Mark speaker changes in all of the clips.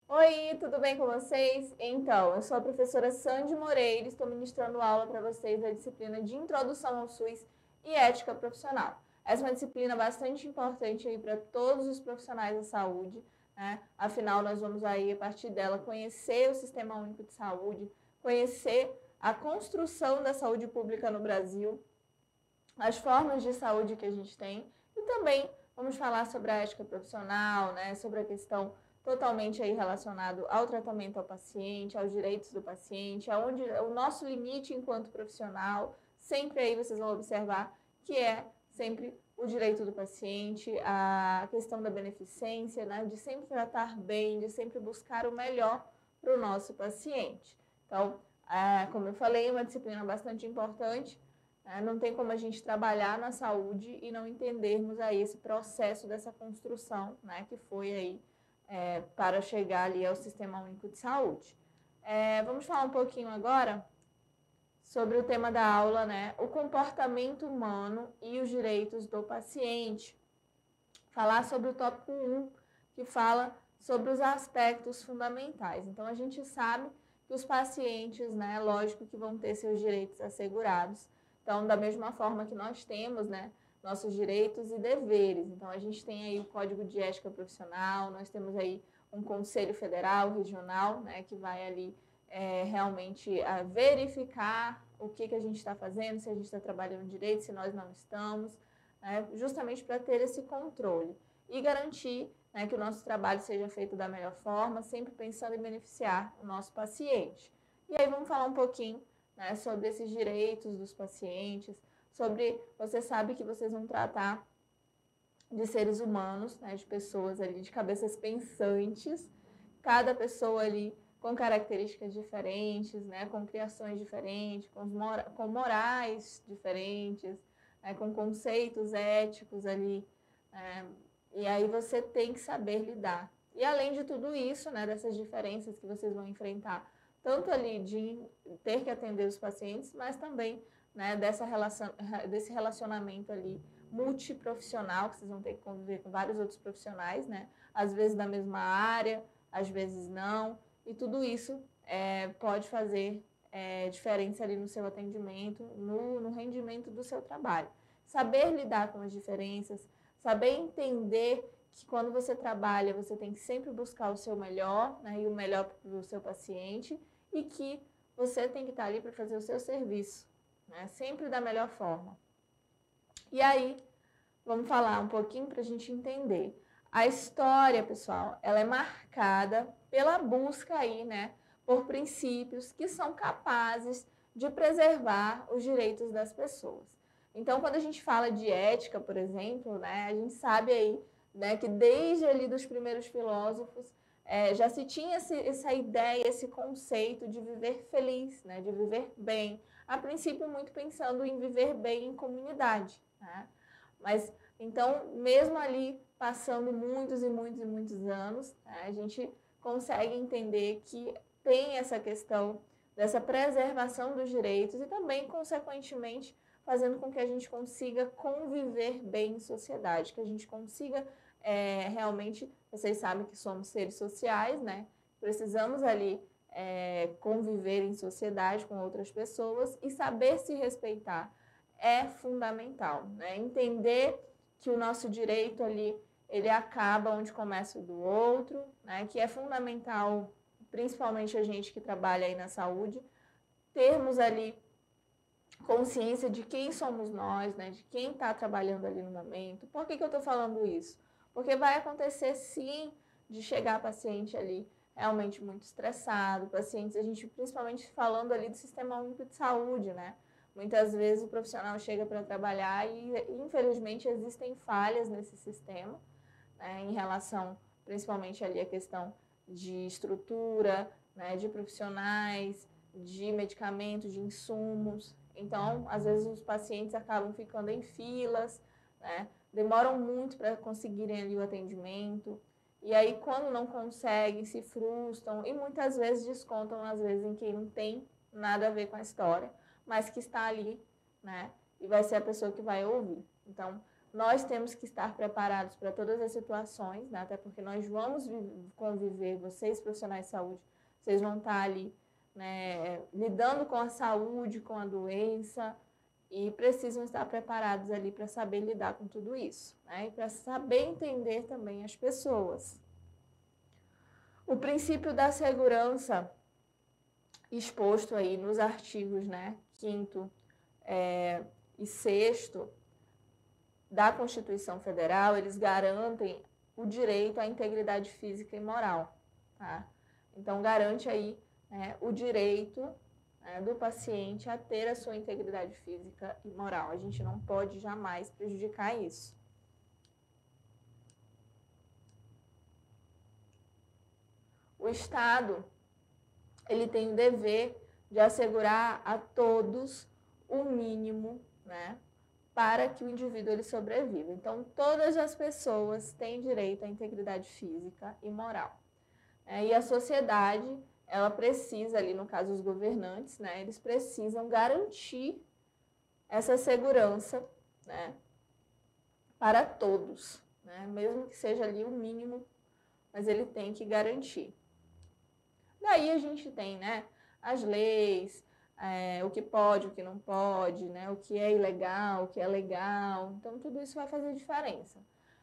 Speaker 1: Oi, tudo bem com vocês? Então, eu sou a professora Sandy Moreira, estou ministrando aula para vocês da disciplina de Introdução ao SUS e Ética Profissional. Essa é uma disciplina bastante importante aí para todos os profissionais da saúde, né? Afinal, nós vamos aí, a partir dela, conhecer o Sistema Único de Saúde, conhecer a construção da saúde pública no Brasil, as formas de saúde que a gente tem e também vamos falar sobre a ética profissional, né? Sobre a questão totalmente aí relacionado ao tratamento ao paciente, aos direitos do paciente, aonde o nosso limite enquanto profissional, sempre aí vocês vão observar que é sempre o direito do paciente, a questão da beneficência, né, de sempre tratar bem, de sempre buscar o melhor para o nosso paciente. Então, como eu falei, é uma disciplina bastante importante, não tem como a gente trabalhar na saúde e não entendermos aí esse processo dessa construção, né, que foi aí para chegar ali ao Sistema Único de Saúde. Vamos falar um pouquinho agora sobre o tema da aula, né? O comportamento humano e os direitos do paciente. Falar sobre o tópico 1, que fala sobre os aspectos fundamentais. Então, a gente sabe que os pacientes, né, lógico que vão ter seus direitos assegurados. Então, da mesma forma que nós temos, né, nossos direitos e deveres. Então, a gente tem aí o Código de Ética Profissional, nós temos aí um Conselho Federal, Regional, né, que vai ali realmente verificar o que a gente está fazendo, se a gente está trabalhando direito, se nós não estamos, né, justamente para ter esse controle e garantir, né, que o nosso trabalho seja feito da melhor forma, sempre pensando em beneficiar o nosso paciente. E aí vamos falar um pouquinho, né, sobre esses direitos dos pacientes, sobre, você sabe que vocês vão tratar de seres humanos, né, de pessoas ali, de cabeças pensantes, cada pessoa ali com características diferentes, né, com criações diferentes, com morais diferentes, né, com conceitos éticos ali, e aí você tem que saber lidar. E além de tudo isso, né, dessas diferenças que vocês vão enfrentar, tanto ali de ter que atender os pacientes, mas também, né, desse relacionamento ali multiprofissional, que vocês vão ter que conviver com vários outros profissionais, né, às vezes da mesma área, às vezes não, e tudo isso pode fazer diferença ali no seu atendimento, no rendimento do seu trabalho. Saber lidar com as diferenças, saber entender que quando você trabalha, você tem que sempre buscar o seu melhor, né, e o melhor para o seu paciente, e que você tem que estar ali para fazer o seu serviço, né, sempre da melhor forma. E aí, vamos falar um pouquinho para a gente entender. A história, pessoal, ela é marcada pela busca aí, né, por princípios que são capazes de preservar os direitos das pessoas. Então, quando a gente fala de ética, por exemplo, né, a gente sabe aí, né, que desde ali dos primeiros filósofos já se tinha essa ideia, esse conceito de viver feliz, né, de viver bem. A princípio, muito pensando em viver bem em comunidade, né? Mas então, mesmo ali passando muitos e muitos e muitos anos, né, a gente consegue entender que tem essa questão dessa preservação dos direitos e também, consequentemente, fazendo com que a gente consiga conviver bem em sociedade, que a gente consiga realmente, vocês sabem que somos seres sociais, né? Precisamos ali conviver em sociedade com outras pessoas e saber se respeitar é fundamental, né? Entender que o nosso direito ali, ele acaba onde começa o do outro, né? Que é fundamental, principalmente a gente que trabalha aí na saúde, termos ali consciência de quem somos nós, né? De quem está trabalhando ali no momento. Por que eu estou falando isso? Porque vai acontecer, sim, de chegar paciente ali realmente muito estressado, pacientes, a gente principalmente falando ali do Sistema Único de Saúde, né? Muitas vezes o profissional chega para trabalhar e, infelizmente, existem falhas nesse sistema, né, em relação, principalmente ali, à questão de estrutura, né, de profissionais, de medicamentos, de insumos. Então, às vezes, os pacientes acabam ficando em filas, né, demoram muito para conseguirem ali o atendimento. E aí, quando não conseguem, se frustram e muitas vezes descontam, às vezes, em quem não tem nada a ver com a história, mas que está ali, né? E vai ser a pessoa que vai ouvir. Então, nós temos que estar preparados para todas as situações, né? Até porque nós vamos conviver, vocês profissionais de saúde, vocês vão estar ali, né, lidando com a saúde, com a doença, e precisam estar preparados ali para saber lidar com tudo isso, né? E para saber entender também as pessoas. O princípio da segurança exposto aí nos artigos, né, 5º e 6º da Constituição Federal, eles garantem o direito à integridade física e moral, tá? Então, garante aí, né, o direito, né, do paciente a ter a sua integridade física e moral. A gente não pode jamais prejudicar isso. O Estado, ele tem o dever de assegurar a todos o mínimo, né, para que o indivíduo ele sobreviva. Então, todas as pessoas têm direito à integridade física e moral. E a sociedade, ela precisa, ali no caso os governantes, né, eles precisam garantir essa segurança, né, para todos, né, mesmo que seja ali o mínimo, mas ele tem que garantir. Daí a gente tem, né, as leis, o que pode, o que não pode, né, o que é ilegal, o que é legal. Então, tudo isso vai fazer diferença.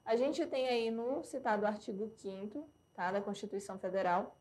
Speaker 1: A gente tem aí no citado artigo 5º, tá, da Constituição Federal,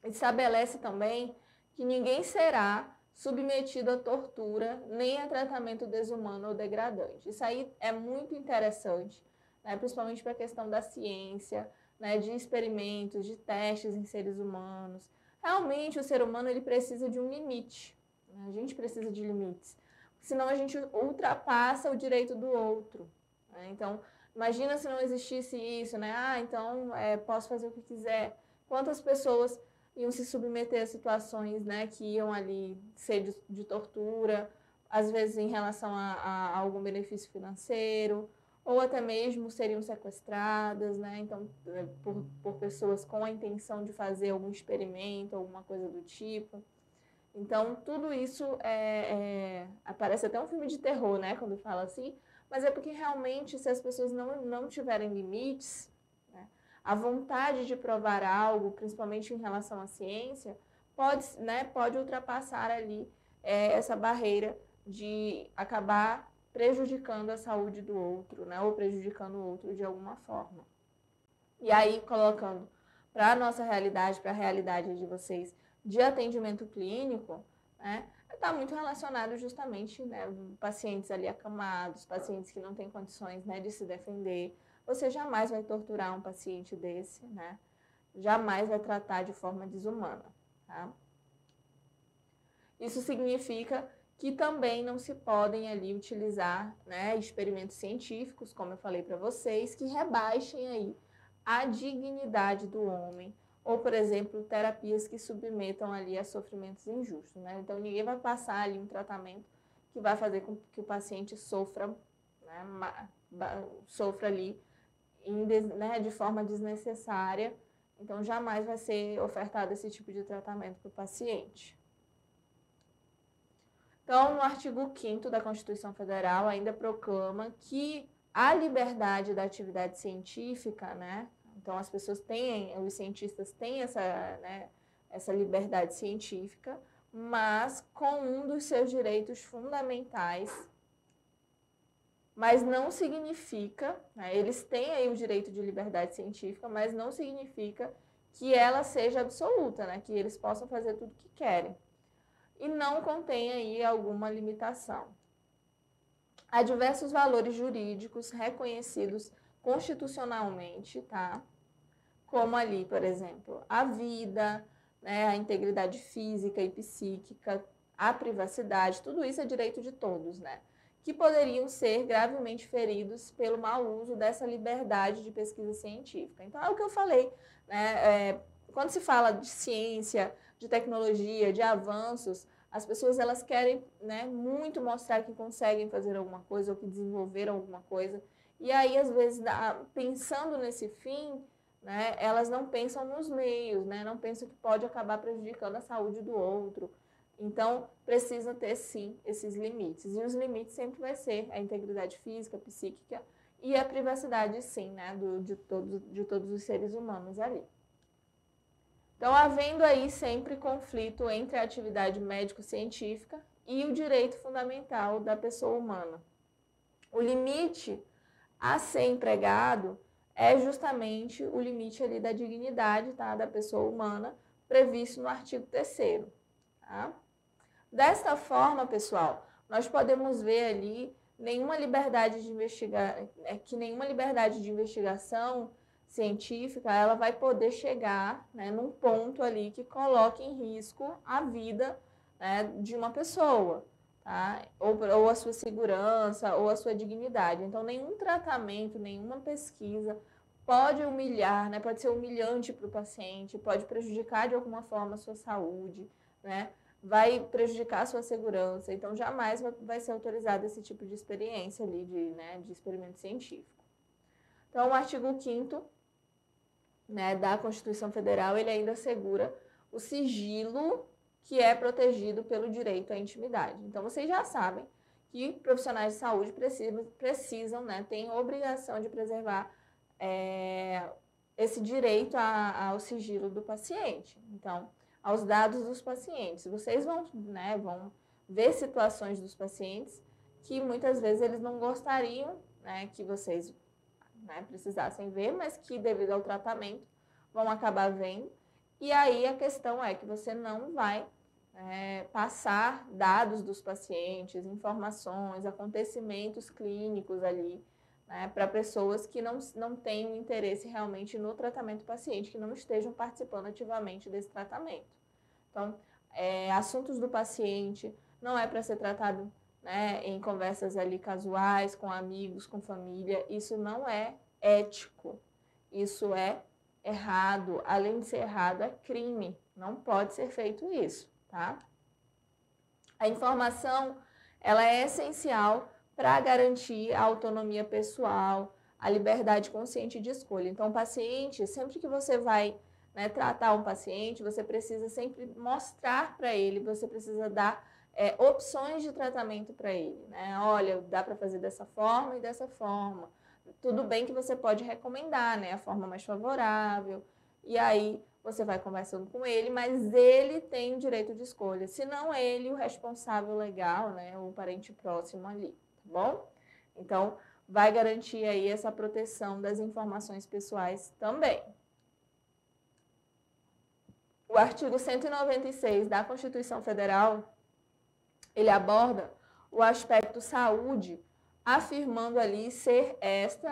Speaker 1: estabelece também que ninguém será submetido a tortura nem a tratamento desumano ou degradante. Isso aí é muito interessante, né, principalmente para a questão da ciência, né, de experimentos, de testes em seres humanos. Realmente, o ser humano ele precisa de um limite, né? A gente precisa de limites, senão a gente ultrapassa o direito do outro, né? Então, imagina se não existisse isso, né? Então, posso fazer o que quiser. Quantas pessoas iam se submeter a situações, né, que iam ali ser de tortura, às vezes em relação a algum benefício financeiro, ou até mesmo seriam sequestradas, né? Então, por pessoas com a intenção de fazer algum experimento, alguma coisa do tipo. Então, tudo isso parece até um filme de terror, né? Quando fala assim, mas é porque realmente, se as pessoas não tiverem limites, né, a vontade de provar algo, principalmente em relação à ciência, pode ultrapassar ali essa barreira de acabar prejudicando a saúde do outro, né, ou prejudicando o outro de alguma forma. E aí, colocando para a nossa realidade, para a realidade de vocês, de atendimento clínico, né, está muito relacionado justamente, né, pacientes ali acamados, pacientes que não têm condições, né, de se defender. Você jamais vai torturar um paciente desse, né, jamais vai tratar de forma desumana, tá? Isso significa que também não se podem ali utilizar, né, experimentos científicos, como eu falei para vocês, que rebaixem aí a dignidade do homem, ou, por exemplo, terapias que submetam ali a sofrimentos injustos, né? Então, ninguém vai passar ali um tratamento que vai fazer com que o paciente sofra, né, sofra ali né, de forma desnecessária. Então, jamais vai ser ofertado esse tipo de tratamento para o paciente. Então, no artigo 5º da Constituição Federal, ainda proclama que a liberdade da atividade científica, né? Então, as pessoas têm, os cientistas têm essa liberdade científica, mas com um dos seus direitos fundamentais. Mas não significa, né, eles têm aí o direito de liberdade científica, mas não significa que ela seja absoluta, né? Que eles possam fazer tudo o que querem. E não contém aí alguma limitação. Há diversos valores jurídicos reconhecidos constitucionalmente, tá? Como ali, por exemplo, a vida, né, a integridade física e psíquica, a privacidade, tudo isso é direito de todos, né? Que poderiam ser gravemente feridos pelo mau uso dessa liberdade de pesquisa científica. Então, é o que eu falei, né? Quando se fala de ciência, de tecnologia, de avanços, as pessoas elas querem, né, muito mostrar que conseguem fazer alguma coisa ou que desenvolveram alguma coisa. E aí, às vezes, pensando nesse fim, né, elas não pensam nos meios, né, não pensam que pode acabar prejudicando a saúde do outro. Então, precisa ter, sim, esses limites. E os limites sempre vai ser a integridade física, psíquica e a privacidade, sim, né, de todos os seres humanos ali. Então, havendo aí sempre conflito entre a atividade médico-científica e o direito fundamental da pessoa humana. O limite a ser empregado é justamente o limite ali da dignidade, tá, da pessoa humana, previsto no artigo 3º, tá? Desta forma, pessoal, nós podemos ver ali nenhuma liberdade de nenhuma liberdade de investigação científica ela vai poder chegar, né, num ponto ali que coloque em risco a vida, né, de uma pessoa, tá? Ou a sua segurança, ou a sua dignidade. Então, nenhum tratamento, nenhuma pesquisa pode humilhar, né, pode ser humilhante para o paciente, pode prejudicar de alguma forma a sua saúde, né? Vai prejudicar a sua segurança, então jamais vai ser autorizado esse tipo de experiência ali, de experimento científico. Então, o artigo 5º, né, da Constituição Federal, ele ainda assegura o sigilo que é protegido pelo direito à intimidade. Então, vocês já sabem que profissionais de saúde precisam, né, têm obrigação de preservar esse direito ao sigilo do paciente. Então, aos dados dos pacientes. Vocês vão ver situações dos pacientes que muitas vezes eles não gostariam, né, que vocês, né, precisassem ver, mas que devido ao tratamento vão acabar vendo. E aí a questão é que você não vai passar dados dos pacientes, informações, acontecimentos clínicos ali, né, para pessoas que não tenham interesse realmente no tratamento do paciente, que não estejam participando ativamente desse tratamento. Então, assuntos do paciente não é para ser tratado, né, em conversas ali casuais, com amigos, com família. Isso não é ético, isso é errado. Além de ser errado, é crime. Não pode ser feito isso, tá? A informação, ela é essencial para garantir a autonomia pessoal, a liberdade consciente de escolha. Então, o paciente, sempre que você vai, né, tratar um paciente, você precisa sempre mostrar para ele, você precisa dar opções de tratamento para ele, né? Olha, dá para fazer dessa forma e dessa forma. Tudo bem que você pode recomendar, né, a forma mais favorável, e aí você vai conversando com ele, mas ele tem o direito de escolha, se não ele, o responsável legal, né, o parente próximo ali, tá bom? Então, vai garantir aí essa proteção das informações pessoais também. O artigo 196 da Constituição Federal, ele aborda o aspecto saúde, afirmando ali ser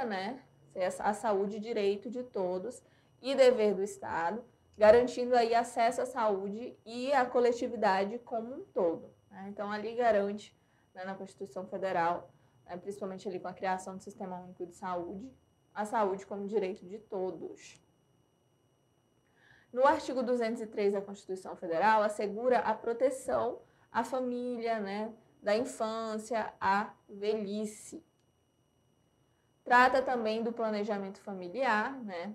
Speaker 1: né, ser a saúde direito de todos e dever do Estado, garantindo aí acesso à saúde e à coletividade como um todo, né? Então, ali garante, né, na Constituição Federal, né, principalmente ali com a criação do Sistema Único de Saúde, a saúde como direito de todos. No artigo 203 da Constituição Federal, assegura a proteção à família, né, da infância à velhice. Trata também do planejamento familiar, né,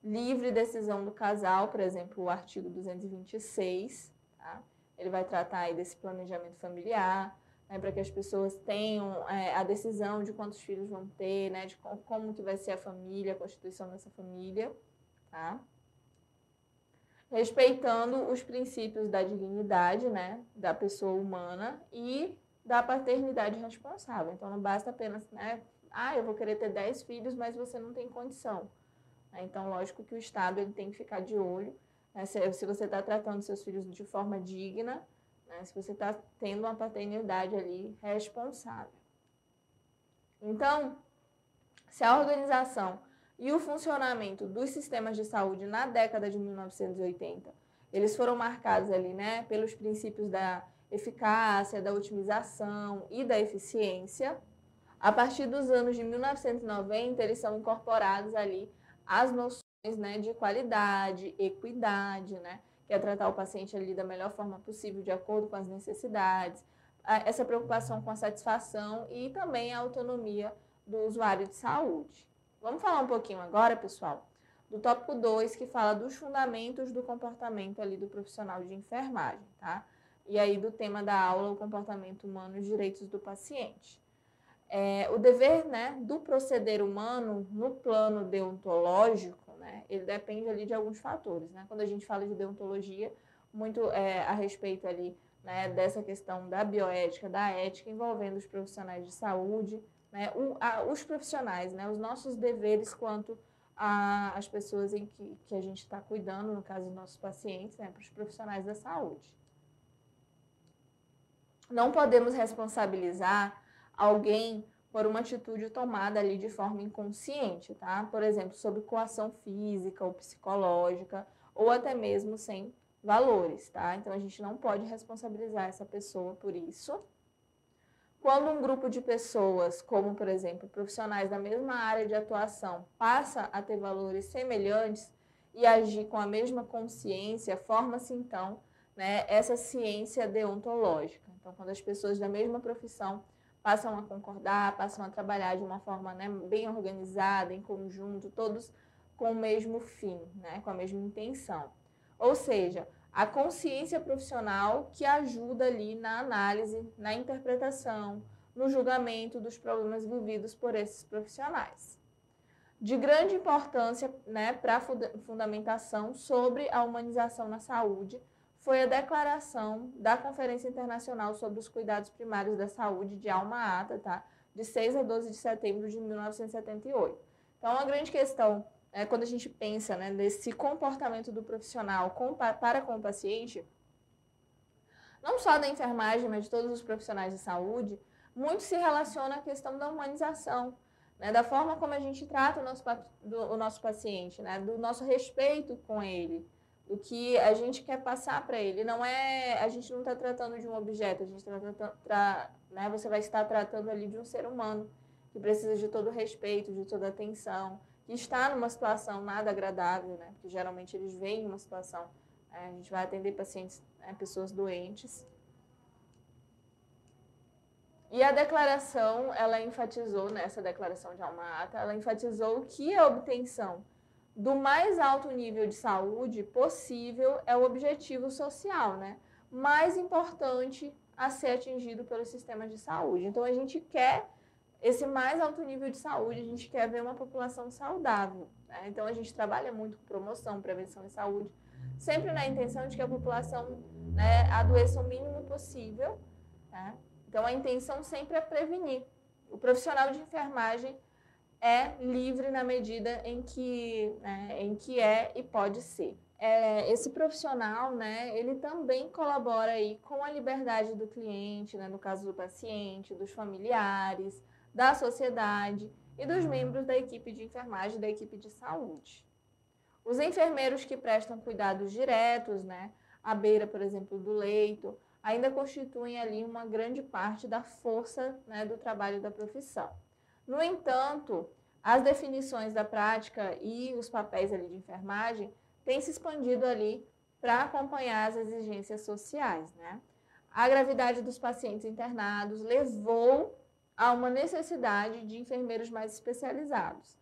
Speaker 1: livre decisão do casal, por exemplo, o artigo 226, tá? Ele vai tratar aí desse planejamento familiar, né, para que as pessoas tenham a decisão de quantos filhos vão ter, né, de como que vai ser a família, a constituição dessa família, tá? Respeitando os princípios da dignidade, né, da pessoa humana e da paternidade responsável. Então, não basta apenas, né, eu vou querer ter 10 filhos, mas você não tem condição. Então, lógico que o Estado ele tem que ficar de olho, né, se você está tratando seus filhos de forma digna, né, se você está tendo uma paternidade ali responsável. Então, se a organização e o funcionamento dos sistemas de saúde na década de 1980, eles foram marcados ali, né, pelos princípios da eficácia, da otimização e da eficiência, a partir dos anos de 1990, eles são incorporados ali as noções, né, de qualidade, equidade, né, que é tratar o paciente ali da melhor forma possível, de acordo com as necessidades, essa preocupação com a satisfação e também a autonomia do usuário de saúde. Vamos falar um pouquinho agora, pessoal, do tópico 2, que fala dos fundamentos do comportamento ali do profissional de enfermagem, tá? E aí do tema da aula, o comportamento humano e os direitos do paciente. O dever, né, do proceder humano no plano deontológico, né, ele depende ali de alguns fatores, né? Quando a gente fala de deontologia, muito a respeito ali, né, dessa questão da bioética, da ética, envolvendo os profissionais de saúde, né, os profissionais, né, os nossos deveres quanto às pessoas em que a gente está cuidando, no caso dos nossos pacientes, né, para os profissionais da saúde. Não podemos responsabilizar alguém por uma atitude tomada ali de forma inconsciente, tá? Por exemplo, sob coação física ou psicológica, ou até mesmo sem valores, tá? Então, a gente não pode responsabilizar essa pessoa por isso. Quando um grupo de pessoas, como, por exemplo, profissionais da mesma área de atuação, passa a ter valores semelhantes e agir com a mesma consciência, forma-se, então, né, essa ciência deontológica. Então, quando as pessoas da mesma profissão passam a concordar, passam a trabalhar de uma forma, né, bem organizada, em conjunto, todos com o mesmo fim, né, com a mesma intenção. Ou seja, a consciência profissional que ajuda ali na análise, na interpretação, no julgamento dos problemas vividos por esses profissionais. De grande importância, né, para a fundamentação sobre a humanização na saúde foi a declaração da Conferência Internacional sobre os Cuidados Primários da Saúde, de Alma Ata, tá? De 6 a 12 de setembro de 1978. Então, a grande questão, quando a gente pensa, né, nesse comportamento do profissional para com o paciente, não só da enfermagem, mas de todos os profissionais de saúde, muito se relaciona à questão da humanização, né, da forma como a gente trata o nosso paciente, né, do nosso respeito com ele, do que a gente quer passar para ele. A gente não está tratando de um objeto, a gente né, você vai estar tratando ali de um ser humano que precisa de todo respeito, de toda atenção, que está numa situação nada agradável, né, porque geralmente eles vêm em uma situação, a gente vai atender pacientes, pessoas doentes. E a declaração, ela enfatizou, nessa declaração de Alma Ata, ela enfatizou que a obtenção do mais alto nível de saúde possível é o objetivo social, né, mais importante a ser atingido pelo sistema de saúde. Então, a gente quer esse mais alto nível de saúde, a gente quer ver uma população saudável, né? Então, a gente trabalha muito com promoção, prevenção e saúde, sempre na intenção de que a população, né, adoeça o mínimo possível, né? Então, a intenção sempre é prevenir. O profissional de enfermagem é livre na medida em que é e pode ser. Esse profissional, né, ele também colabora aí com a liberdade do cliente, né, no caso do paciente, dos familiares, da sociedade e dos membros da equipe de enfermagem, da equipe de saúde. Os enfermeiros que prestam cuidados diretos, né, à beira, por exemplo, do leito, ainda constituem ali uma grande parte da força, né, do trabalho da profissão. No entanto, as definições da prática e os papéis ali de enfermagem têm se expandido ali para acompanhar as exigências sociais, né? A gravidade dos pacientes internados levou a uma necessidade de enfermeiros mais especializados.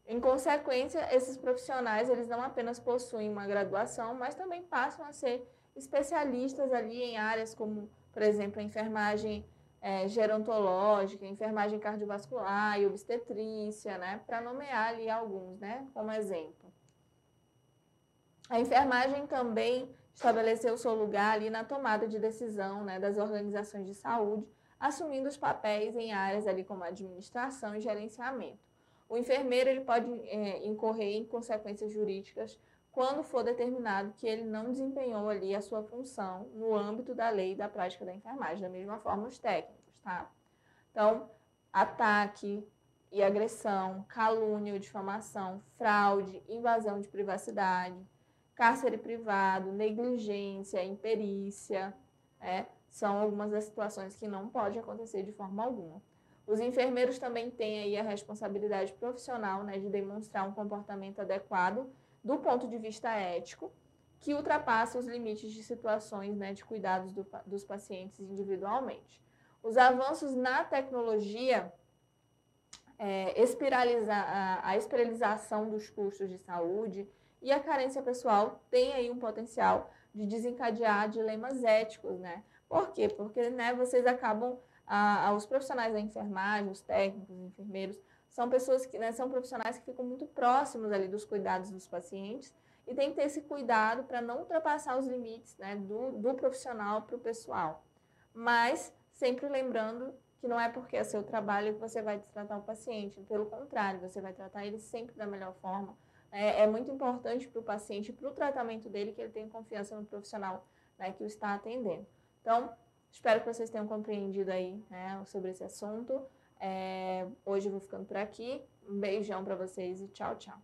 Speaker 1: Em consequência, esses profissionais, eles não apenas possuem uma graduação, mas também passam a ser especialistas ali em áreas como, por exemplo, a enfermagem gerontológica, enfermagem cardiovascular e obstetrícia, né, para nomear ali alguns, né, como exemplo. A enfermagem também estabeleceu seu lugar ali na tomada de decisão, né, das organizações de saúde, assumindo os papéis em áreas ali como administração e gerenciamento. O enfermeiro ele pode incorrer em consequências jurídicas quando for determinado que ele não desempenhou ali a sua função no âmbito da lei e da prática da enfermagem, da mesma forma os técnicos, tá? Então, ataque e agressão, calúnia ou difamação, fraude, invasão de privacidade, cárcere privado, negligência, imperícia, são algumas das situações que não pode acontecer de forma alguma. Os enfermeiros também têm aí a responsabilidade profissional, né, de demonstrar um comportamento adequado do ponto de vista ético, que ultrapassa os limites de situações, né, de cuidados dos pacientes individualmente. Os avanços na tecnologia, a espiralização dos custos de saúde E a carência pessoal tem aí um potencial de desencadear dilemas éticos, né? Por quê? Porque, né, vocês acabam, os profissionais da enfermagem, os técnicos, os enfermeiros, são pessoas que, né, são profissionais que ficam muito próximos ali dos cuidados dos pacientes e tem que ter esse cuidado para não ultrapassar os limites, né, do profissional para o pessoal. Mas sempre lembrando que não é porque é seu trabalho que você vai destratar o paciente, pelo contrário, você vai tratar ele sempre da melhor forma. É muito importante para o paciente, para o tratamento dele, que ele tenha confiança no profissional, né, que o está atendendo. Então, espero que vocês tenham compreendido aí, né, sobre esse assunto. Hoje eu vou ficando por aqui. Um beijão para vocês e tchau, tchau.